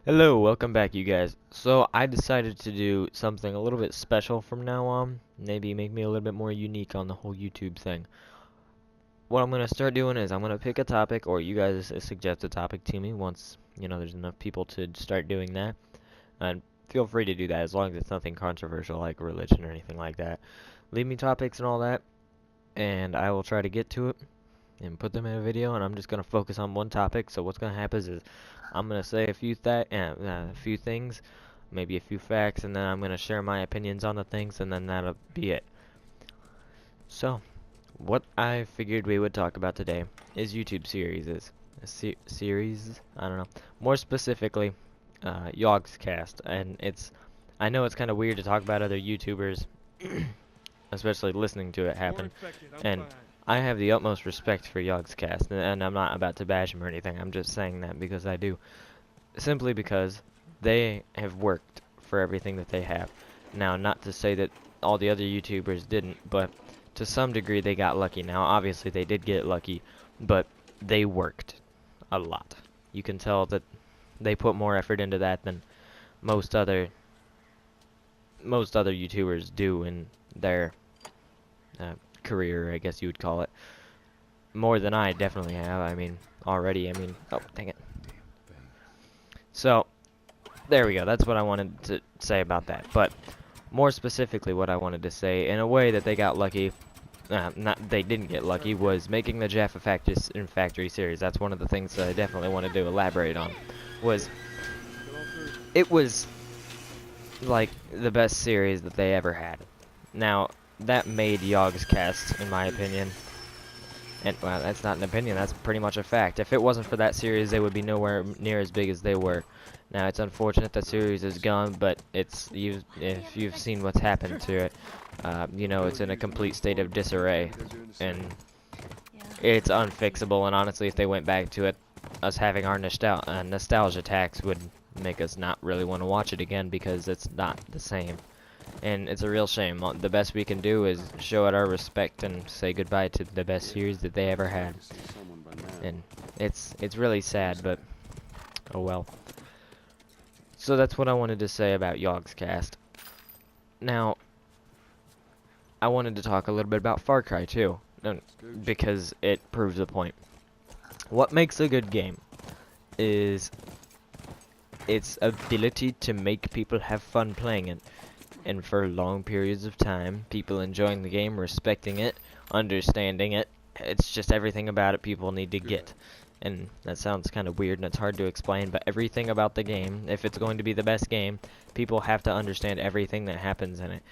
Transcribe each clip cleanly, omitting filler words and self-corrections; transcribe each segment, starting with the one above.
Hello, welcome back you guys. So I decided to do something a little bit special from now on. Maybe make me a little bit more unique on the whole YouTube thing. What I'm going to start doing is I'm going to pick a topic, or you guys suggest a topic to me once, there's enough people to start doing that. And feel free to do that as long as it's nothing controversial like religion or anything like that. Leave me topics and all that, and I will try to get to it and put them in a video, and I'm just going to focus on one topic. So what's going to happen is I'm going to say a few things, maybe a few facts, and then I'm going to share my opinions on the things, and then that'll be it. So, what I figured we would talk about today is YouTube series. Series? I don't know. More specifically, Yogscast, and I know it's kind of weird to talk about other YouTubers, especially listening to it happen, and I have the utmost respect for Yogscast, and I'm not about to bash him or anything. I'm just saying that because I do. Simply because they have worked for everything that they have. Now, not to say that all the other YouTubers didn't, but to some degree they got lucky. Now, obviously they did get lucky, but they worked a lot. You can tell that they put more effort into that than most other YouTubers do in their career, I guess you would call it. More than I definitely have. I mean, already. Oh, dang it. So, there we go. That's what I wanted to say about that. But more specifically, what I wanted to say, in a way that they got lucky, not they didn't get lucky, was making the Jaffa Factory series. That's one of the things that I definitely wanted to elaborate on. Was it was like the best series that they ever had. Now that made Yogscast, in my opinion. And, well, that's not an opinion, that's pretty much a fact. If it wasn't for that series, they would be nowhere near as big as they were. Now, it's unfortunate that series is gone, but if you've seen what's happened to it, it's in a complete state of disarray. And it's unfixable, and honestly, if they went back to it, us having our nostalgia tax would make us not really want to watch it again because it's not the same. And it's a real shame. The best we can do is show it our respect and say goodbye to the best series that they ever had. And it's really sad, but oh well. So that's what I wanted to say about Yogscast. Now, I wanted to talk a little bit about Far Cry too, because it proves the point. What makes a good game is its ability to make people have fun playing it. And for long periods of time, people enjoying the game, respecting it, understanding it. It's just everything about it people need to get. And that sounds kind of weird and it's hard to explain, but everything about the game, if it's going to be the best game, people have to understand everything that happens in it.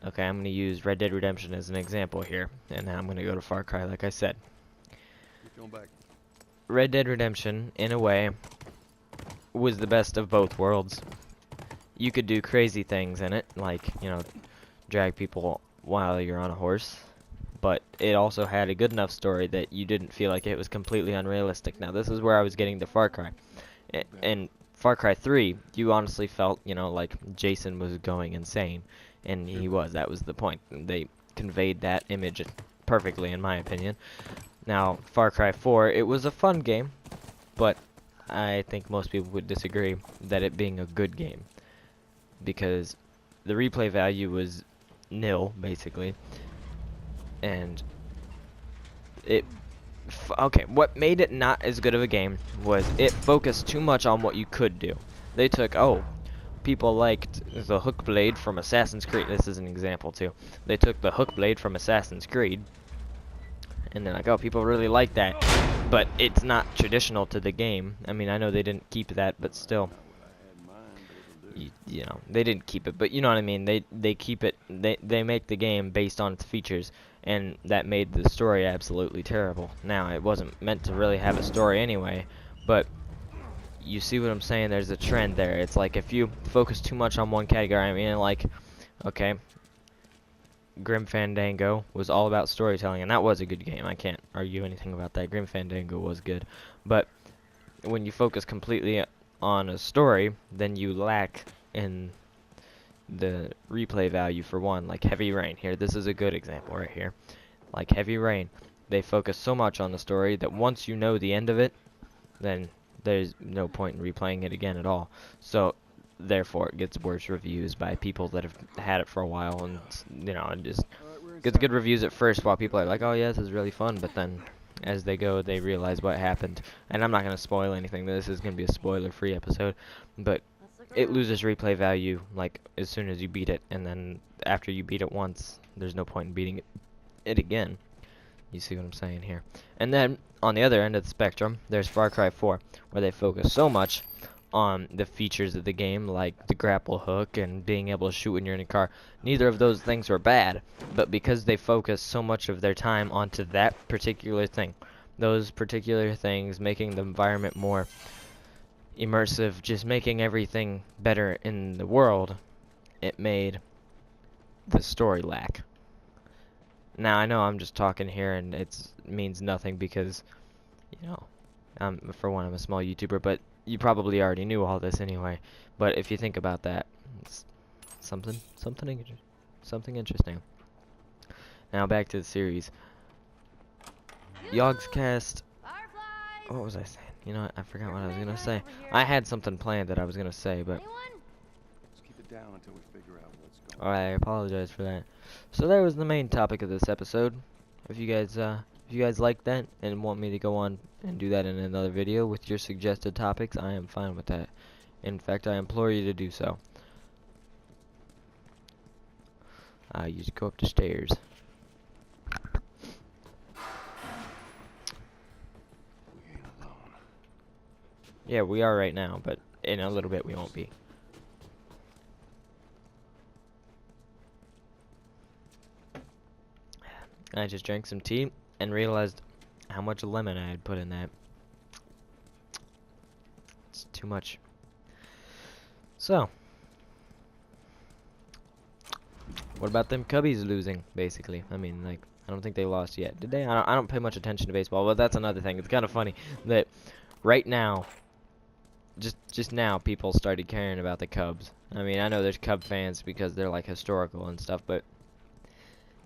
Okay, I'm going to use Red Dead Redemption as an example here, and now I'm going to go to Far Cry like I said. Red Dead Redemption, in a way, was the best of both worlds. You could do crazy things in it, like, drag people while you're on a horse. But it also had a good enough story that you didn't feel like it was completely unrealistic. Now, this is where I was getting to Far Cry. In Far Cry 3, you honestly felt, like Jason was going insane. And he was. That was the point. They conveyed that image perfectly, in my opinion. Now, Far Cry 4, it was a fun game, but I think most people would disagree that it being a good game, because the replay value was nil, basically. And what made it not as good of a game was it focused too much on what you could do. They took, people liked the hook blade from Assassin's Creed. This is an example, too. They took the hook blade from Assassin's Creed, and they're like, oh, people really like that. But it's not traditional to the game. I mean, I know they didn't keep that, but still. They didn't keep it, but you know what I mean. They keep it. They make the game based on its features, and that made the story absolutely terrible. Now, it wasn't meant to really have a story anyway, but you see what I'm saying? There's a trend there. It's like if you focus too much on one category, I mean, like, okay, Grim Fandango was all about storytelling, and that was a good game. I can't argue anything about that. Grim Fandango was good, but when you focus completely on a story, then you lack in the replay value for one, like Heavy Rain. Here, this is a good example right here. Like Heavy Rain, they focus so much on the story that once you know the end of it, then there's no point in replaying it again at all. So therefore it gets worse reviews by people that have had it for a while, and you know, it just gets good reviews at first while people are like, oh yeah, this is really fun, but then as they go they realize what happened. And I'm not going to spoil anything, this is going to be a spoiler free episode, but it loses replay value like as soon as you beat it, and then after you beat it once there's no point in beating it again. You see what I'm saying here? And then on the other end of the spectrum, there's Far Cry 4, where they focus so much on the features of the game, like the grapple hook and being able to shoot when you're in a car. Neither of those things were bad, but because they focus so much of their time onto that particular thing, those particular things, making the environment more immersive, just making everything better in the world, it made the story lack. Now, I know I'm just talking here and it means nothing because, you know, for one, I'm a small YouTuber, but you probably already knew all this anyway. But if you think about that, it's something interesting. Now, back to the series. Yogscast, what was I saying? You know what, I forgot what I was going to say. I had something planned that I was going to say, but Let's keep it down until we figure out what's going on. I apologize for that. So that was the main topic of this episode. If you guys like that and want me to go on and do that in another video with your suggested topics, I am fine with that. In fact, I implore you to do so. You just go up the stairs. We ain't alone. Yeah, we are right now, but in a little bit we won't be. I just drank some tea and realized how much lemon I had put in that. It's too much. So, what about them Cubbies losing, basically? I mean, like, I don't think they lost yet. Did they? I don't pay much attention to baseball, but that's another thing. It's kind of funny that right now, just now, people started caring about the Cubs. I mean, I know there's Cub fans because they're, like, historical and stuff, but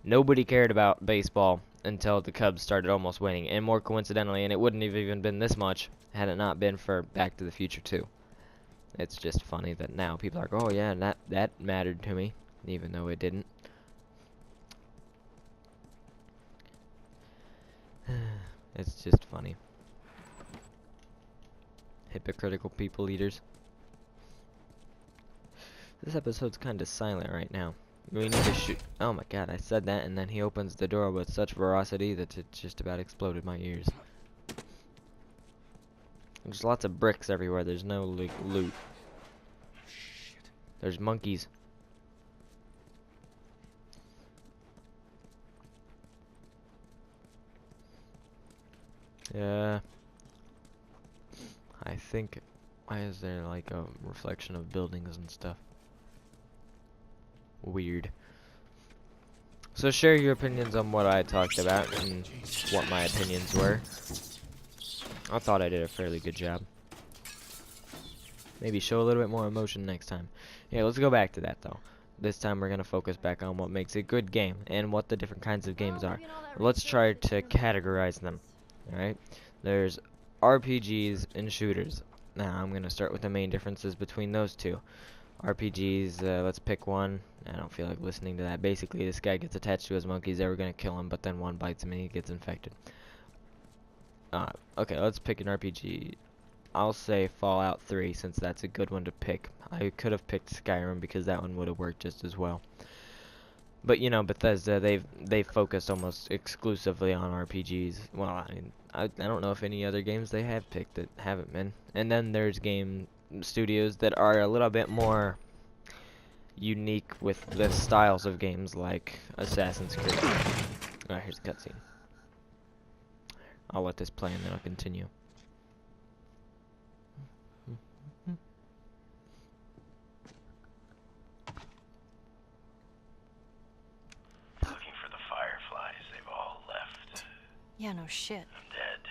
nobody cared about baseball until the Cubs started almost winning. And more coincidentally, and it wouldn't have even been this much had it not been for Back to the Future 2. It's just funny that now people are like, oh yeah, that mattered to me, even though it didn't. It's just funny. Hypocritical people eaters. This episode's kind of silent right now. We need to shoot. Oh my god, I said that and then he opens the door with such ferocity that it just about exploded my ears. There's lots of bricks everywhere. There's no loot. Shit. There's monkeys. Yeah. I think. Why is there like a reflection of buildings and stuff? Weird. So share your opinions on what I talked about and what my opinions were. I thought I did a fairly good job. Maybe show a little bit more emotion next time. Yeah, let's go back to that though. This time we're going to focus back on what makes a good game and what the different kinds of games are. Let's try to categorize them. Alright? There's RPGs and shooters. Now I'm going to start with the main differences between those two. RPGs, let's pick one. I don't feel like listening to that. Basically, this guy gets attached to his monkeys. They were going to kill him, but then one bites him and he gets infected. Okay, let's pick an RPG. I'll say Fallout 3 since that's a good one to pick. I could have picked Skyrim because that one would have worked just as well. But you know, Bethesda, they've focused almost exclusively on RPGs. Well, I mean, I don't know if any other games they have picked that haven't been. And then there's game studios that are a little bit more unique with the styles of games like Assassin's Creed. Alright, here's the cutscene. I'll let this play and then I'll continue. Looking for the fireflies. They've all left. Yeah, no shit. I'm dead.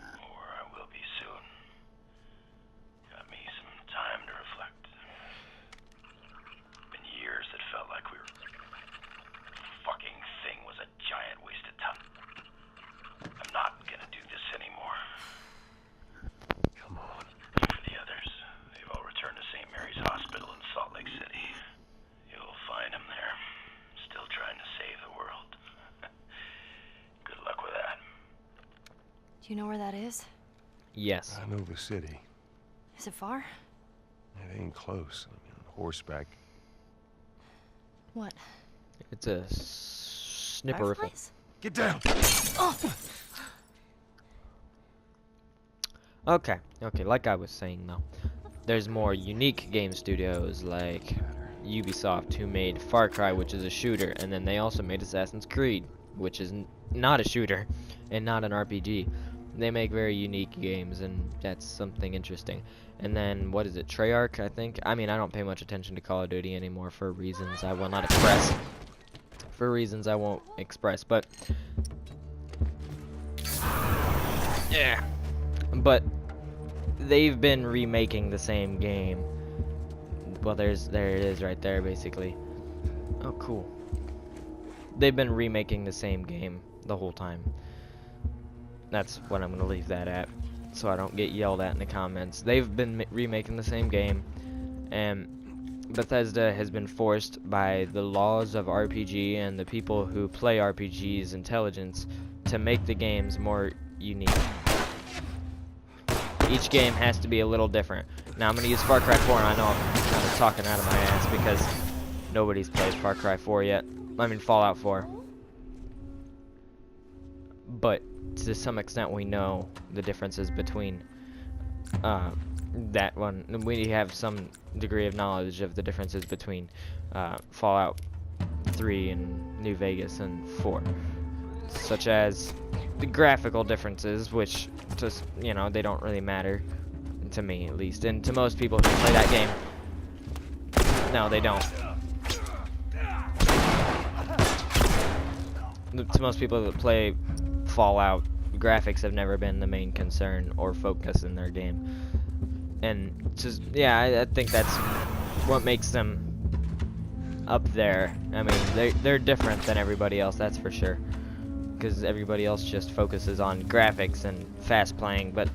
Or I will be soon. Got me some time to reflect. Been years that felt like we were... Fucking thing was a giant waste of time. I'm not gonna do this anymore. Come on. you know where that is? Yes. I know the city. Is it far? It ain't close. I mean, horseback. What? It's a snipperiffle. Fireflies? Get down! Oh! Okay, like I was saying though, there's more unique game studios like Ubisoft, who made Far Cry, which is a shooter, and then they also made Assassin's Creed, which is not a shooter and not an RPG. They make very unique games, and that's something interesting. And then, what is it, Treyarch, I think? I mean, I don't pay much attention to Call of Duty anymore for reasons I will not express. But yeah. But they've been remaking the same game. Well, there it is right there, basically. Oh, cool. They've been remaking the same game the whole time. That's what I'm gonna leave that at, so I don't get yelled at in the comments. They've been remaking the same game, and Bethesda has been forced by the laws of RPG and the people who play RPGs intelligence to make the games more unique. Each game has to be a little different. Now I'm going to use Far Cry 4, and I know I'm kind of talking out of my ass because nobody's played Far Cry 4 yet. I mean Fallout 4. But to some extent we know the differences between that one. We have some degree of knowledge of the differences between Fallout 3 and New Vegas and 4. Such as the graphical differences, which just, you know, they don't really matter, to me at least, and to most people who play that game. No, they don't. To most people that play Fallout, graphics have never been the main concern or focus in their game. And just, yeah, I think that's what makes them up there. I mean, they're different than everybody else, that's for sure. Because everybody else just focuses on graphics and fast playing, but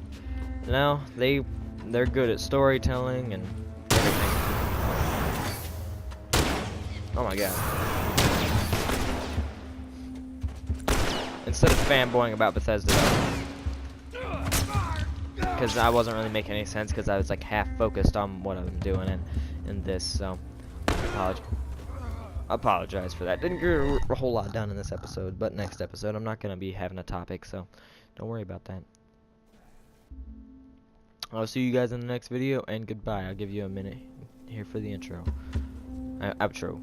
no, they're good at storytelling and everything. Oh my god. Instead of fanboying about Bethesda, because I wasn't really making any sense, because I was like half focused on what I'm doing in this, so apologize for that. Didn't get a whole lot done in this episode, but next episode I'm not going to be having a topic, so don't worry about that. I'll see you guys in the next video, and goodbye. I'll give you a minute here for the intro. Outro.